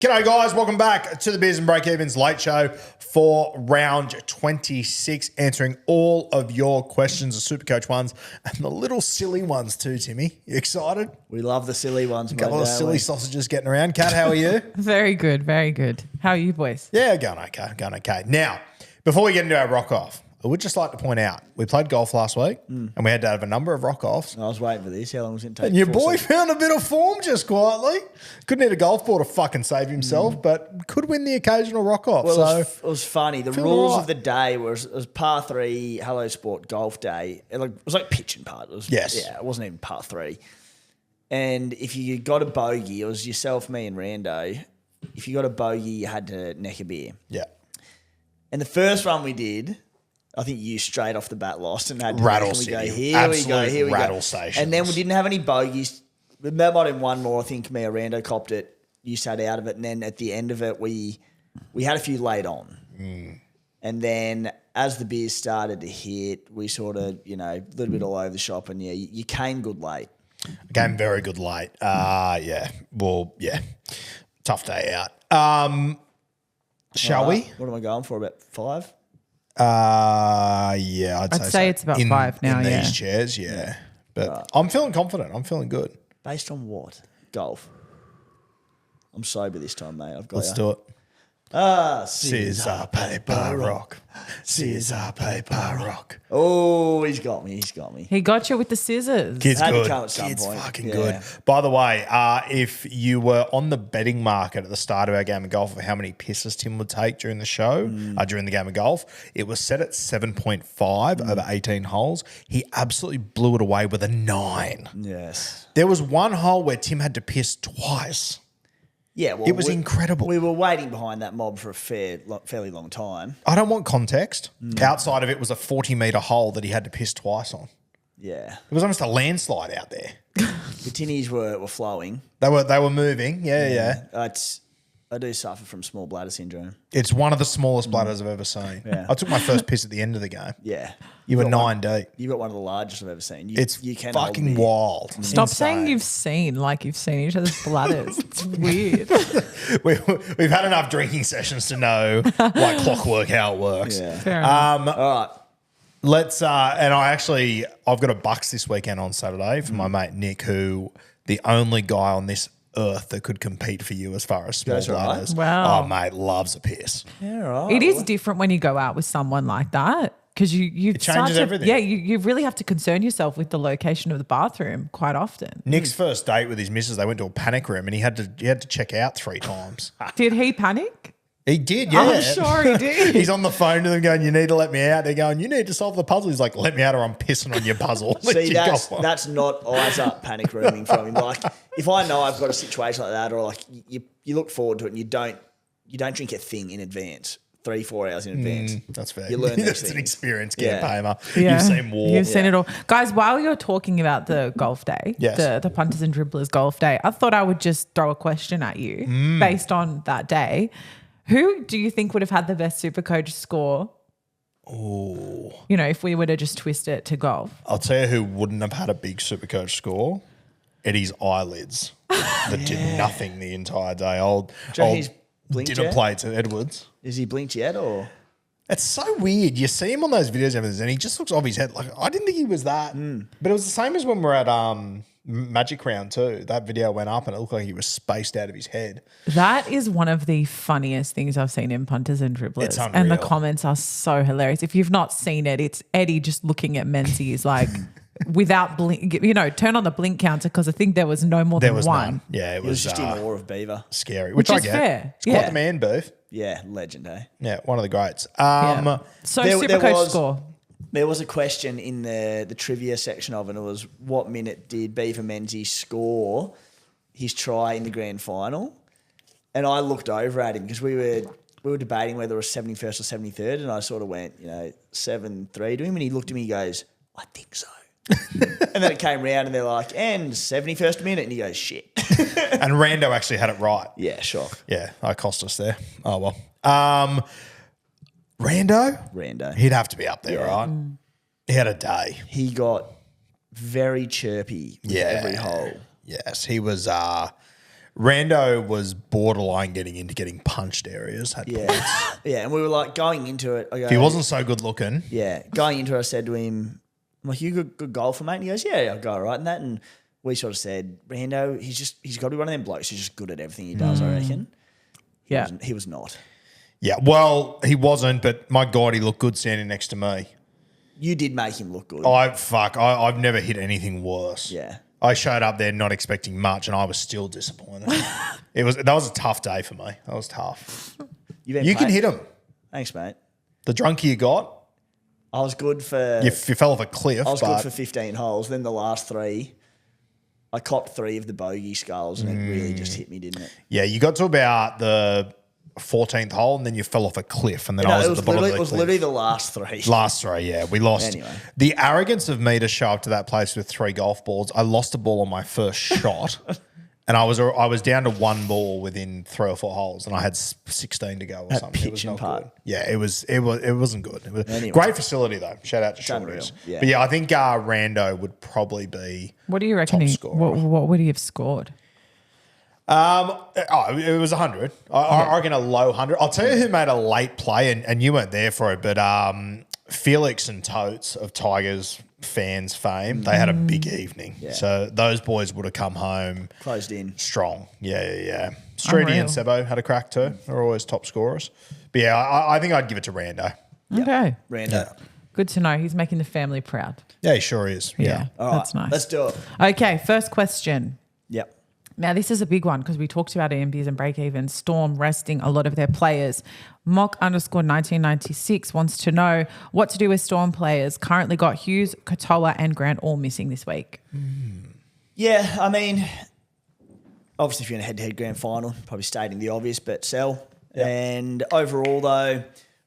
G'day guys, welcome back to the Beers and Breakevens late show for round 26, answering all of your questions, the SuperCoach ones and the little silly ones too, Timmy. You excited? We love the silly ones, A couple of silly sausages getting around. Kat, how are you? Very good, very good. How are you boys? Yeah, going okay. Now, before we get into our rock-off, I would just like to point out, we played golf last week and we had to have a number of rock-offs. I was waiting for this. How long was it take? And your boy found a bit of form just quietly. Couldn't hit a golf ball to fucking save himself, but could win the occasional rock-off. Well, it was funny. The Feel rules right. of the day it was par 3, Hello Sport golf day. It was like pitch and putt. Yes. Yeah, it wasn't even par 3. And if you got a bogey, it was yourself, me and Rando. If you got a bogey, you had to neck a beer. Yeah. And the first one we did, I think you straight off the bat lost and had to Rattle neck, and we go, City. here we go, Absolute here we rattle go. stations. And then we didn't have any bogeys. There might have been one more. I think me or Rando copped it. You sat out of it. And then at the end of it, we had a few laid on. And then as the beers started to hit, we sort of, a little bit all over the shop. And, yeah, you came good late. I came very good late. Yeah. Well, yeah. Tough day out. Shall we? What am I going for, about 5? Yeah, I'd say say so. it's about 5 now, in yeah. these chairs, yeah. But I'm feeling confident. I'm feeling good. Based on what? Golf. I'm sober this time, mate. I've got Let's do it. Scissor, paper, rock. Scissor, paper, rock. Oh, he's got me. He got you with the scissors. Kid's Had to good. come at some Kid's point. fucking Yeah. good. By the way, if you were on the betting market at the start of our game of golf of how many pisses Tim would take during the show, during the game of golf, it was set at 7.5 over 18 holes. He absolutely blew it away with a 9. Yes. There was one hole where Tim had to piss twice. Yeah, well, It was incredible. We were waiting behind that mob for a fairly long time. I don't want context. Outside of it was a 40-metre hole that he had to piss twice on. Yeah. It was almost a landslide out there. The tinnies were flowing. They were moving. Yeah. I do suffer from small bladder syndrome. It's one of the smallest bladders I've ever seen. Yeah. I took my first piss at the end of the game. Yeah. You were got 9 deep. You've got one of the largest I've ever seen. You can hold fucking me. wild. Stop Insane. saying you've seen each other's bladders. It's weird. We've had enough drinking sessions to know like clockwork how it works. Yeah. Fair enough. All right. Let's and I've got a bucks this weekend on Saturday for my mate Nick, who the only guy on this earth that could compete for you as far as small Goes all right. bladders. Wow. Oh mate, loves a piss. Yeah, all right. It is different when you go out with someone like that because you changes everything. Yeah, you really have to concern yourself with the location of the bathroom quite often. Nick's first date with his missus, they went to a panic room and he had to check out 3 times. Did he panic? He did, yeah. I'm sure he did. He's on the phone to them going, you need to let me out. They're going, you need to solve the puzzle. He's like, let me out or I'm pissing on your puzzle. See, that's not eyes up panic rooming from him. Like, if I know I've got a situation like that, or like you look forward to it and you don't drink a thing in advance, 3-4 hours in advance. That's fair. You learn those That's an things. experience, Yeah. campaigner. Yeah. You've seen war. You've seen it all. Guys, while you're talking about the golf day, Yes. the punters and dribblers golf day, I thought I would just throw a question at you based on that day. Who do you think would have had the best SuperCoach score? Oh, If we were to just twist it to golf. I'll tell you who wouldn't have had a big SuperCoach score. Eddie's eyelids that did nothing the entire day. Old he's blinked dinner yet? plates at Edwards. Is he blinked yet, or? It's so weird. You see him on those videos and he just looks off his head. Like, I didn't think he was that. But it was the same as when we're at Magic Round too. That video went up and it looked like he was spaced out of his head. That is one of the funniest things I've seen in punters and dribblers. It's And the unreal. comments are so hilarious. If you've not seen it, it's Eddie just looking at Menzies like without blink, turn on the blink counter because I think there was no more There than was one. none. Yeah, it He was was just in awe of Beaver. scary, Which which I is get. fair. It's quite Yeah. the man, Booth. Yeah, legend, eh? Yeah, one of the greats. Yeah. So there SuperCoach was- score. There was a question in the trivia section of it. It was, what minute did Beaver Menzies score his try in the grand final? And I looked over at him because we were debating whether it was 71st or 73rd, and I sort of went, 7-3 to him, and he looked at me and he goes, I think so. And then it came round and they're like, and 71st minute, and he goes, shit. And Rando actually had it right. Yeah, shock. Yeah, I cost us there. Oh, well. Rando, he'd have to be up there, right? He had a day. He got very chirpy with every hole. Yes, he was Rando was borderline getting punched areas. Had points. Yeah, and we were like going into it. I go, If he wasn't so good looking, going into it, I said to him, I'm like, you good golfer, mate? And he goes, yeah, I'll go all right in that. And we sort of said, Rando, he's got to be one of them blokes who's just good at everything he does, I reckon. He was not. Yeah, well, he wasn't, but my God, he looked good standing next to me. You did make him look good. I've never hit anything worse. Yeah. I showed up there not expecting much, and I was still disappointed. That was a tough day for me. That was tough. You can hit him. Thanks, mate. The drunker you got, I was good for. you fell off a cliff. I was good for 15 holes. Then the last 3, I copped 3 of the bogey skulls, and it really just hit me, didn't it? Yeah, you got to about the 14th hole, and then you fell off a cliff, and then I was at the bottom of the cliff. It was literally the last 3. Last 3, yeah. We lost. Anyway. The arrogance of me to show up to that place with 3 golf balls, I lost a ball on my first shot, and I was down to 1 ball within 3 or 4 holes, and I had 16 to go or something. It was not good. Yeah, it wasn't good. It was great facility though. Shout out to Shorties. Yeah. But yeah, I think Rando would probably be. What do you reckon? What would he have scored? It was 100. I reckon a low 100. I'll tell you who made a late play, and you weren't there for it, but Felix and Totes of Tigers fans fame, they had a big evening. Yeah. So those boys would have come home closed in strong. Yeah. Streety and Sebo had a crack too. They're always top scorers. But yeah, I think I'd give it to Rando. Okay. Rando. Yeah. Good to know. He's making the family proud. Yeah, he sure is. Yeah. All that's right, nice. Let's do it. Okay, first question. Yep. Now, this is a big one because we talked about EMBs and Breakevens, Storm resting a lot of their players. Mock_1996 wants to know what to do with Storm players. Currently got Hughes, Katoa and Grant all missing this week. Yeah, I mean, obviously if you're in a head-to-head grand final, probably stating the obvious, but sell. Yep. And overall, though,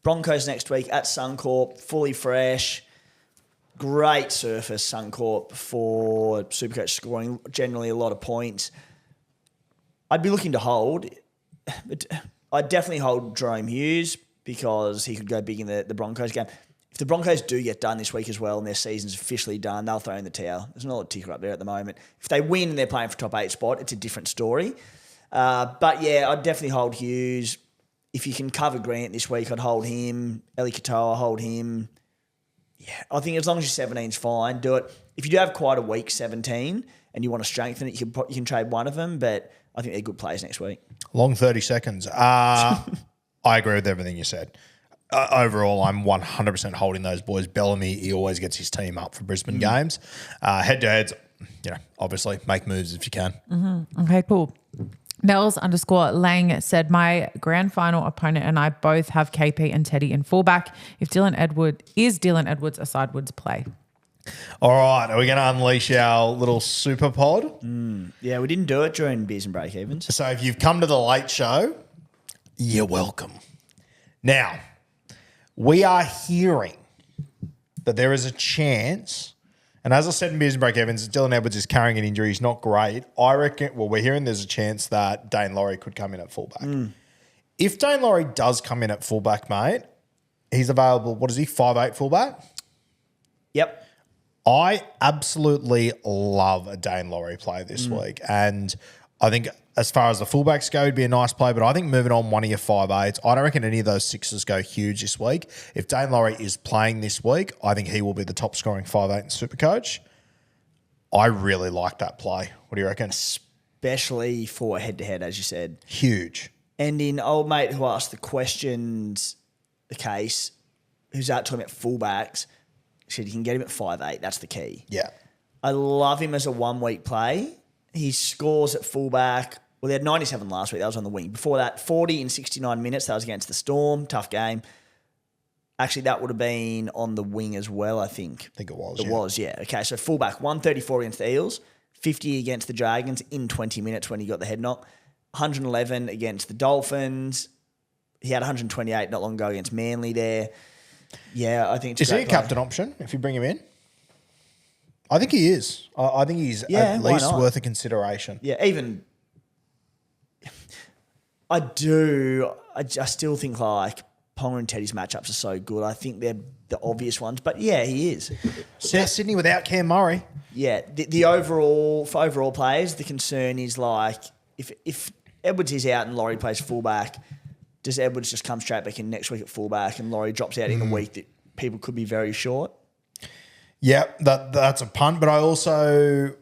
Broncos next week at Suncorp, fully fresh. Great surface, Suncorp, for SuperCoach scoring generally a lot of points. I'd be looking to hold. But I'd definitely hold Jerome Hughes because he could go big in the Broncos game. If the Broncos do get done this week as well and their season's officially done, they'll throw in the towel. There's not a ticker up there at the moment. If they win and they're playing for top 8 spot, it's a different story. But yeah, I'd definitely hold Hughes. If you can cover Grant this week, I'd hold him. Eli Katoa, hold him. Yeah, I think as long as your 17's fine, do it. If you do have quite a weak 17 and you want to strengthen it, you can trade one of them, but I think they're good players next week. Long 30 seconds. I agree with everything you said. Overall, I'm 100% holding those boys. Bellamy, he always gets his team up for Brisbane games. Head-to-heads, obviously make moves if you can. Mm-hmm. Okay, cool. Mel's_Lang said, my grand final opponent and I both have KP and Teddy in fullback. If Dylan Edwards a sidewards play? All right, are we going to unleash our little super pod? Yeah, we didn't do it during Beers and Breakevens. So if you've come to the late show, you're welcome. Now, we are hearing that there is a chance, and as I said in Beers and Breakevens, Dylan Edwards is carrying an injury. He's not great. I reckon, we're hearing there's a chance that Dane Laurie could come in at fullback. If Dane Laurie does come in at fullback, mate, he's available, 5'8" fullback? Yep. I absolutely love a Dane Laurie play this week. And I think as far as the fullbacks go, it'd be a nice play. But I think moving on one of your 5'8s, I don't reckon any of those 6s go huge this week. If Dane Laurie is playing this week, I think he will be the top scoring 5'8 in SuperCoach. I really like that play. What do you reckon? Especially for head-to-head, as you said. Huge. And in old mate who asked the questions, the case, who's out talking about fullbacks, said you can get him at 5'8". That's the key. Yeah. I love him as a 1 week play. He scores at fullback. Well, they had 97 last week. That was on the wing. Before that, 40 in 69 minutes. That was against the Storm. Tough game. Actually, that would have been on the wing as well, I think. I think it was. It was, yeah. Okay, so fullback, 134 against the Eels, 50 against the Dragons in 20 minutes when he got the head knock, 111 against the Dolphins. He had 128 not long ago against Manly there. Yeah, I think it's Is he a captain option if you bring him in? I think he is. I think he's at least worth a consideration. Yeah, even I do. I still think like Ponga and Teddy's matchups are so good. I think they're the obvious ones, but yeah, he is. South Sydney without Cam Murray. Yeah, the overall for overall players, the concern is like if Edwards is out and Laurie plays fullback, does Edwards just come straight back in next week at fullback and Laurie drops out in a week that people could be very short? Yeah, that's a punt. But I also,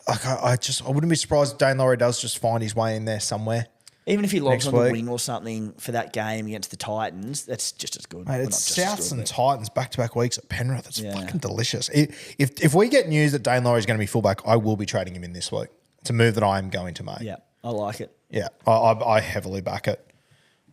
I wouldn't be surprised if Dane Laurie does just find his way in there somewhere. Even if he lobs next on the week. wing or something for that game against the Titans, that's just as good. Mate, Well, it's not just as Souths good, and but- Titans back-to-back weeks at Penrith. It's fucking delicious. If we get news that Dane Laurie's going to be fullback, I will be trading him in this week. It's a move that I am going to make. Yeah, I like it. Yeah, I heavily back it.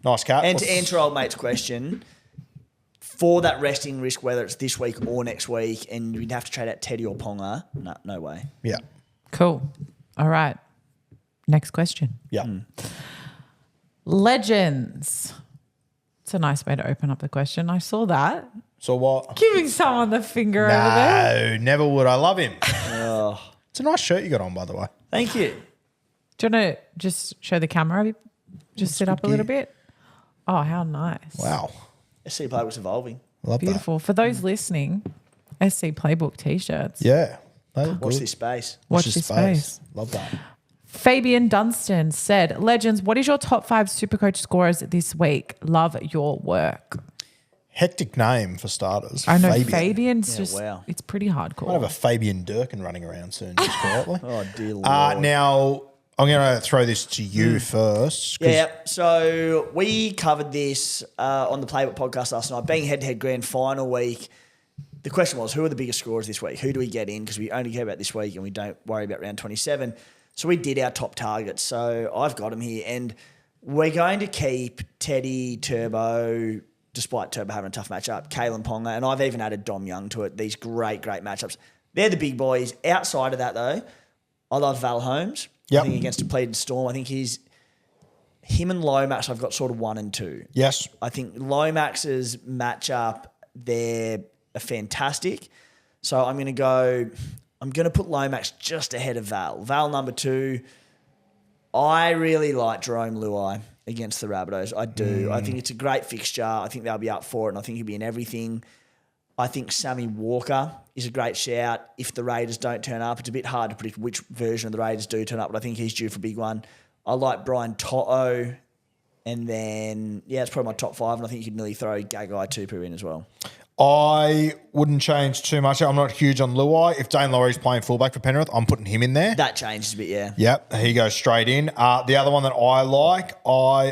Nice cat. And to answer old mate's question, for that resting risk, whether it's this week or next week, and you'd have to trade out Teddy or Ponga, no way. Yeah. Cool. All right. Next question. Yeah. Legends. It's a nice way to open up the question. I saw that. So what? Giving someone the finger over there. No, never would. I love him. It's a nice shirt you got on, by the way. Thank you. Do you want to just show the camera? Just sit up a little bit. Oh, how nice. Wow. SC Playbook's evolving. Love Beautiful. For those listening, SC Playbook t-shirts. that. Yeah. They look Watch good. this space. Watch this space. Love that. Fabian Dunstan said, Legends, what is your top 5 Supercoach scorers this week? Love your work. Hectic name for starters. I know Fabian. Fabian's Yeah, just, wow. it's pretty hardcore. Might have a Fabian Durkin running around soon, just quietly. Oh, dear Lord. Now, I'm going to throw this to you first. 'cause- Yeah, so we covered this on the Playbook podcast last night. Being head-to-head grand final week, the question was, who are the biggest scorers this week? Who do we get in? Because we only care about this week and we don't worry about round 27. So we did our top targets. So I've got them here. And we're going to keep Teddy, Turbo, despite Turbo having a tough matchup, Kalen Ponga, and I've even added Dom Young to it. These great matchups. They're the big boys. Outside of that, though, I love Val Holmes. Yep. I think against Depleted Storm, I think him and Lomax, I've got sort of 1 and 2. Yes. I think Lomax's matchup, they're fantastic. So I'm going to put Lomax just ahead of Val. Val number 2. I really like Jerome Luai against the Rabbitohs. I do. I think it's a great fixture. I think they'll be up for it, and I think he'll be in everything. I think Sammy Walker is a great shout if the Raiders don't turn up. It's a bit hard to predict which version of the Raiders do turn up, but I think he's due for a big one. I like Brian To'o. And then, it's probably my top 5, and I think you could nearly throw Gagai Tupu in as well. I wouldn't change too much. I'm not huge on Luai. If Dane Laurie's playing fullback for Penrith, I'm putting him in there. That changes a bit, yeah. Yep, he goes straight in. The other one that I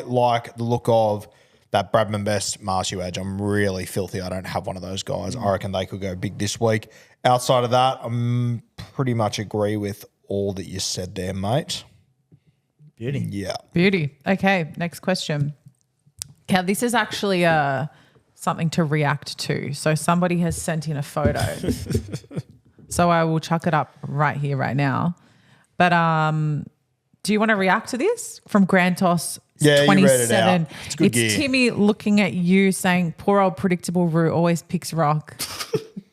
like the look of that Bradman Best Marcio Edge. I'm really filthy. I don't have one of those guys. I reckon they could go big this week. Outside of that, I pretty much agree with all that you said there, mate. Beauty. Yeah. Beauty. Okay, next question. Cal, this is actually something to react to. So somebody has sent in a photo. So I will chuck it up right here, right now. But do you want to react to this? From Grantos Yeah, 27. you read it out. It's good gear. Timmy looking at you saying, poor old predictable Roo always picks Rock.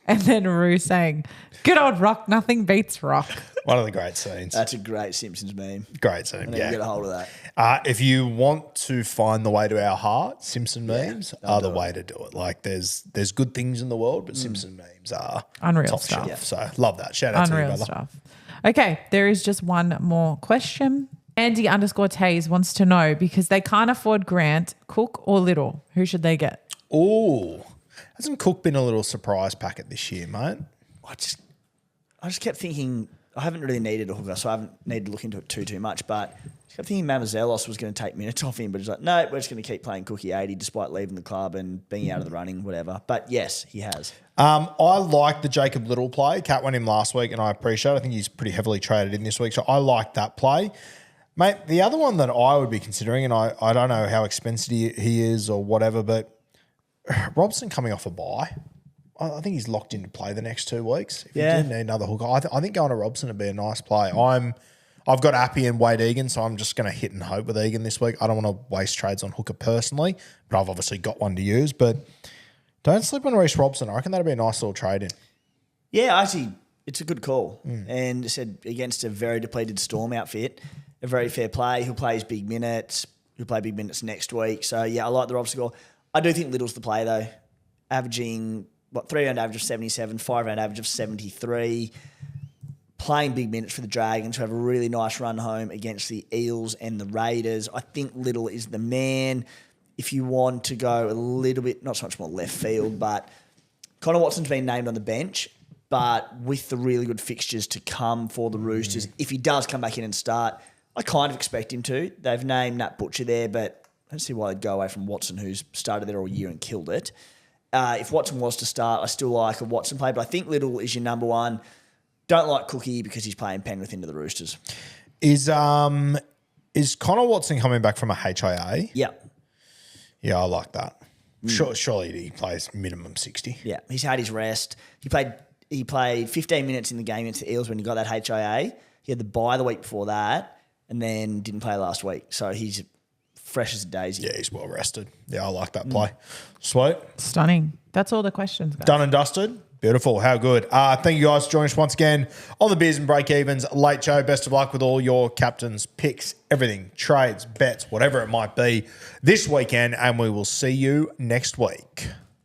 And then Roo saying, good old Rock, nothing beats Rock. One of the great scenes. That's a great Simpsons meme. Great scene, I need to yeah. get a hold of that. If you want to find the way to our heart, Simpson memes are the way to do it. Like there's good things in the world, but Simpson memes are Unreal top stuff. shelf. So love that. Shout out to you, Unreal brother. stuff. Okay, there is just one more question. Andy_Taze wants to know, because they can't afford Grant, Cook or Little, who should they get? Oh, hasn't Cook been a little surprise packet this year, mate? I just kept thinking, I haven't really needed a hooker, so I haven't needed to look into it too much, but I kept thinking Mamazelos was going to take minutes off him, but he's like, no, we're just going to keep playing Cookie 80 despite leaving the club and being out of the running, whatever. But yes, he has. I like the Jacob Little play. Cat went in last week, and I appreciate it. I think he's pretty heavily traded in this week, so I like that play. Mate, the other one that I would be considering, and I don't know how expensive he is or whatever, but Robson coming off a bye. I think he's locked in to play the next 2 weeks. If you do need another hooker, I think going to Robson would be a nice play. I've got Appy and Wade Egan, so I'm just going to hit and hope with Egan this week. I don't want to waste trades on hooker personally, but I've obviously got one to use. But don't sleep on Reece Robson. I reckon that'd be a nice little trade in. Yeah, actually, it's a good call. And it said against a very depleted Storm outfit, a very fair play. He'll play his big minutes. He'll play big minutes next week. So, yeah, I like the Robson goal. I do think Little's the play, though. Averaging, 3-round average of 77, 5-round average of 73. playing big minutes for the Dragons, who have a really nice run home against the Eels and the Raiders. I think Little is the man. If you want to go a little bit, not so much more left field, but Connor Watson's been named on the bench, but with the really good fixtures to come for the Roosters, if he does come back in and start, I kind of expect him to. They've named Nat Butcher there, but I don't see why they'd go away from Watson, who's started there all year and killed it. If Watson was to start, I still like a Watson play, but I think Little is your number one. Don't like Cookie because he's playing Penrith into the Roosters. Is Connor Watson coming back from a HIA? Yeah. Yeah, I like that. Surely he plays minimum 60. Yeah, he's had his rest. He played 15 minutes in the game against the Eels when he got that HIA. He had the bye the week before that and then didn't play last week. So he's fresh as a daisy. Yeah, he's well rested. Yeah, I like that play. Sweet. Stunning. That's all the questions, guys. Done and dusted. Beautiful. How good. Thank you guys for joining us once again on the Beers and Breakevens late show. Best of luck with all your captains, picks, everything, trades, bets, whatever it might be this weekend. And we will see you next week.